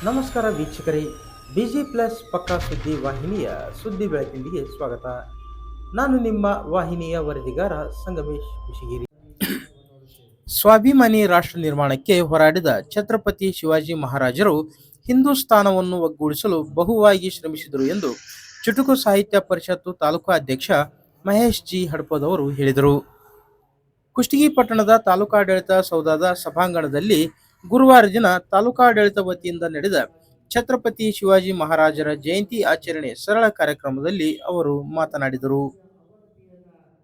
ನಮಸ್ಕಾರ ವೀಕ್ಷಕರೇ, busy plus ಪಕ್ಕಾ ಸುದ್ದಿ ವಾಹಿನಿಯ ಸುದ್ದಿ ಬೆಳಕಿಂಡಿಗೆ ಸ್ವಾಗತ. ನಾನು ನಿಮ್ಮ ವಾಹಿನಿಯ ವರದಿಗಾರ ಸಂಗಮೇಶ್ ಕುಶಿಗಿರಿ. ಸ್ವಾಭಿಮಾನಿ ರಾಷ್ಟ್ರ ನಿರ್ಮಾಣಕ್ಕೆ ಹೋರಾಡಿದ ಛತ್ರಪತಿ ಶಿವಾಜಿ ಮಹಾರಾಜರು ಹಿಂದೂಸ್ಥಾನವನ್ನು ಒಗ್ಗೂಡಿಸಲು ಬಹುವಾಗಿ ಶ್ರಮಿಸಿದರು ಎಂದು ಚುಟುಕು ಸಾಹಿತ್ಯ ಪರಿಷತ್ತು ತಾಲೂಕು ಅಧ್ಯಕ್ಷ ಮಹೇಶ್ ಜಿ ಹಡಪದವರು ಹೇಳಿದರು. ಕುಷ್ಟಗಿ ಪಟ್ಟಣದ ತಾಲೂಕಾಡಳಿತ ಸೌಧದ ಸಭಾಂಗಣದಲ್ಲಿ ಗುರುವಾರ ದಿನ ತಾಲೂಕಾಡಳಿತ ವತಿಯಿಂದ ನಡೆದ ಛತ್ರಪತಿ ಶಿವಾಜಿ ಮಹಾರಾಜರ ಜಯಂತಿ ಆಚರಣೆ ಸರಳ ಕಾರ್ಯಕ್ರಮದಲ್ಲಿ ಅವರು ಮಾತನಾಡಿದರು.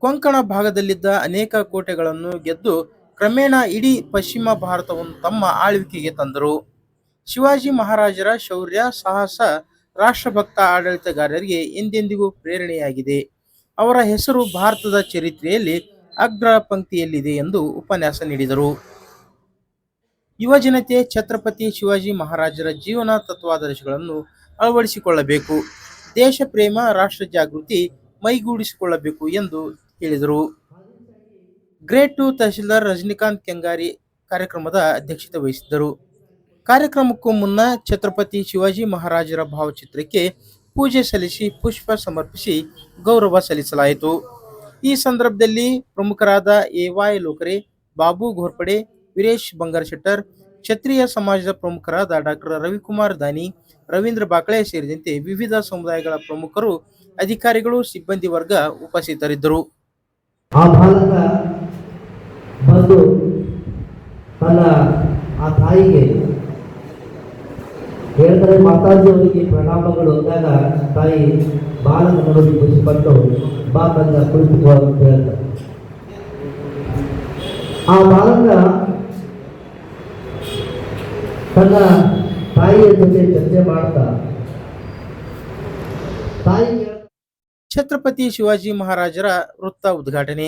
ಕೊಂಕಣ ಭಾಗದಲ್ಲಿದ್ದ ಅನೇಕ ಕೋಟೆಗಳನ್ನು ಗೆದ್ದು ಕ್ರಮೇಣ ಇಡೀ ಪಶ್ಚಿಮ ಭಾರತವನ್ನು ತಮ್ಮ ಆಳ್ವಿಕೆಗೆ ತಂದರು. ಶಿವಾಜಿ ಮಹಾರಾಜರ ಶೌರ್ಯ, ಸಾಹಸ ರಾಷ್ಟ್ರಭಕ್ತ ಆಡಳಿತಗಾರರಿಗೆ ಎಂದೆಂದಿಗೂ ಪ್ರೇರಣೆಯಾಗಿದೆ. ಅವರ ಹೆಸರು ಭಾರತದ ಚರಿತ್ರೆಯಲ್ಲಿ ಅಗ್ರ ಪಂಕ್ತಿಯಲ್ಲಿದೆ ಎಂದು ಉಪನ್ಯಾಸ ನೀಡಿದರು. ಯುವಜನತೆ ಛತ್ರಪತಿ ಶಿವಾಜಿ ಮಹಾರಾಜರ ಜೀವನ ತತ್ವಾದರ್ಶಗಳನ್ನು ಅಳವಡಿಸಿಕೊಳ್ಳಬೇಕು, ದೇಶ ಪ್ರೇಮ, ರಾಷ್ಟ್ರ ಜಾಗೃತಿ ಮೈಗೂಡಿಸಿಕೊಳ್ಳಬೇಕು ಎಂದು ಹೇಳಿದರು. ಗ್ರೇಡ್ 2 ತಹಶೀಲ್ದಾರ್ ರಜನಿಕಾಂತ್ ಕೆಂಗಾರಿ ಕಾರ್ಯಕ್ರಮದ ಅಧ್ಯಕ್ಷತೆ ವಹಿಸಿದ್ದರು. ಕಾರ್ಯಕ್ರಮಕ್ಕೂ ಮುನ್ನ ಛತ್ರಪತಿ ಶಿವಾಜಿ ಮಹಾರಾಜರ ಭಾವಚಿತ್ರಕ್ಕೆ ಪೂಜೆ ಸಲ್ಲಿಸಿ ಪುಷ್ಪ ಸಮರ್ಪಿಸಿ ಗೌರವ ಸಲ್ಲಿಸಲಾಯಿತು. ಈ ಸಂದರ್ಭದಲ್ಲಿ ಪ್ರಮುಖರಾದ ಎ.ವೈ. ಲೋಕರೆ, ಬಾಬು ಘೋರ್ಪಡೆ, ವೀರೇಶ್ ಬಂಗಾರಶೆಟ್ಟರ್, ಕ್ಷತ್ರಿಯ ಸಮಾಜದ ಪ್ರಮುಖರಾದ ಡಾಕ್ಟರ್ ರವಿಕುಮಾರ್ ದಾನಿ, ರವೀಂದ್ರ ಬಾಕಳೆ ಸೇರಿದಂತೆ ವಿವಿಧ ಸಮುದಾಯಗಳ ಪ್ರಮುಖರು, ಅಧಿಕಾರಿಗಳು, ಸಿಬ್ಬಂದಿ ವರ್ಗ ಉಪಸ್ಥಿತರಿದ್ದರು. ಆ ಬಾಲಕ ಬಂದು ತನ್ನ ಆ ತಾಯಿಗೆ ಹೇಳಿದರೆ ಮಾತಾಜಿಯವರಿಗೆ ಪ್ರಣಾಮಗಳು ಅಂದಾಗ ತಾಯಿ ಬಾಲಕ ನೋಡಿ ಖುಷಿಪಟ್ಟು ಬಾ ತಂದ ಕುಳಿತುಕೋ ಅಂತ ಹೇಳ್ತಾರೆ. ಆ ಬಾಲಕ ತನ್ನ ತಾಯಿಯ ಜೊತೆ ಚರ್ಚೆ ಮಾಡ್ತಾ ತಾಯಿ ಛತ್ರಪತಿ ಶಿವಾಜಿ ಮಹಾರಾಜರ ವೃತ್ತ ಉದ್ಘಾಟನೆ.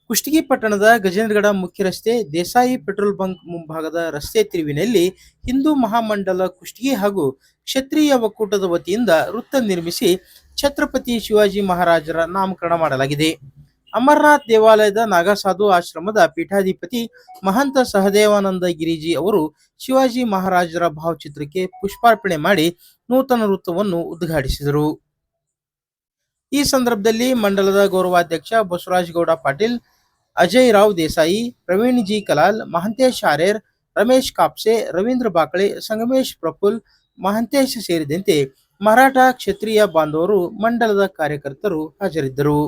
ಕುಷ್ಟಗಿ ಪಟ್ಟಣದ ಗಜೇಂದ್ರಗಡ ಮುಖ್ಯ ರಸ್ತೆ, ದೇಸಾಯಿ ಪೆಟ್ರೋಲ್ ಬಂಕ್ ಮುಂಭಾಗದ ರಸ್ತೆ ತಿರುವಿನಲ್ಲಿ ಹಿಂದೂ ಮಹಾಮಂಡಲ ಕುಷ್ಟಗಿ ಹಾಗೂ ಕ್ಷತ್ರಿಯ ಒಕ್ಕೂಟದ ವತಿಯಿಂದ ವೃತ್ತ ನಿರ್ಮಿಸಿ ಛತ್ರಪತಿ ಶಿವಾಜಿ ಮಹಾರಾಜರ ನಾಮಕರಣ ಮಾಡಲಾಗಿದೆ. ಅಮರನಾಥ್ ದೇವಾಲಯದ ನಾಗಸಾಧು ಆಶ್ರಮದ ಪೀಠಾಧಿಪತಿ ಮಹಂತ ಸಹದೇವಾನಂದ ಗಿರಿಜಿ ಅವರು ಶಿವಾಜಿ ಮಹಾರಾಜರ ಭಾವಚಿತ್ರಕ್ಕೆ ಪುಷ್ಪಾರ್ಪಣೆ ಮಾಡಿ ನೂತನ ವೃತ್ತವನ್ನು ಉದ್ಘಾಟಿಸಿದರು. ಈ ಸಂದರ್ಭದಲ್ಲಿ ಮಂಡಲದ ಗೌರವಾಧ್ಯಕ್ಷ ಬಸವರಾಜ ಗೌಡ ಪಾಟೀಲ್, ಅಜಯ್ ರಾವ್ ದೇಸಾಯಿ, ಪ್ರವೀಣ್ ಜಿ ಕಲಾಲ್, ಮಹಂತೇಶ್ ಆರೇರ್, ರಮೇಶ್ ಕಾಪ್ಸೆ, ರವೀಂದ್ರ ಬಾಕಳೆ, ಸಂಗಮೇಶ್ ಪ್ರಫುಲ್, ಮಹಂತೇಶ್ ಸೇರಿದಂತೆ ಮರಾಠ ಕ್ಷತ್ರಿಯ ಬಾಂಧವರು, ಮಂಡಲದ ಕಾರ್ಯಕರ್ತರು ಹಾಜರಿದ್ದರು.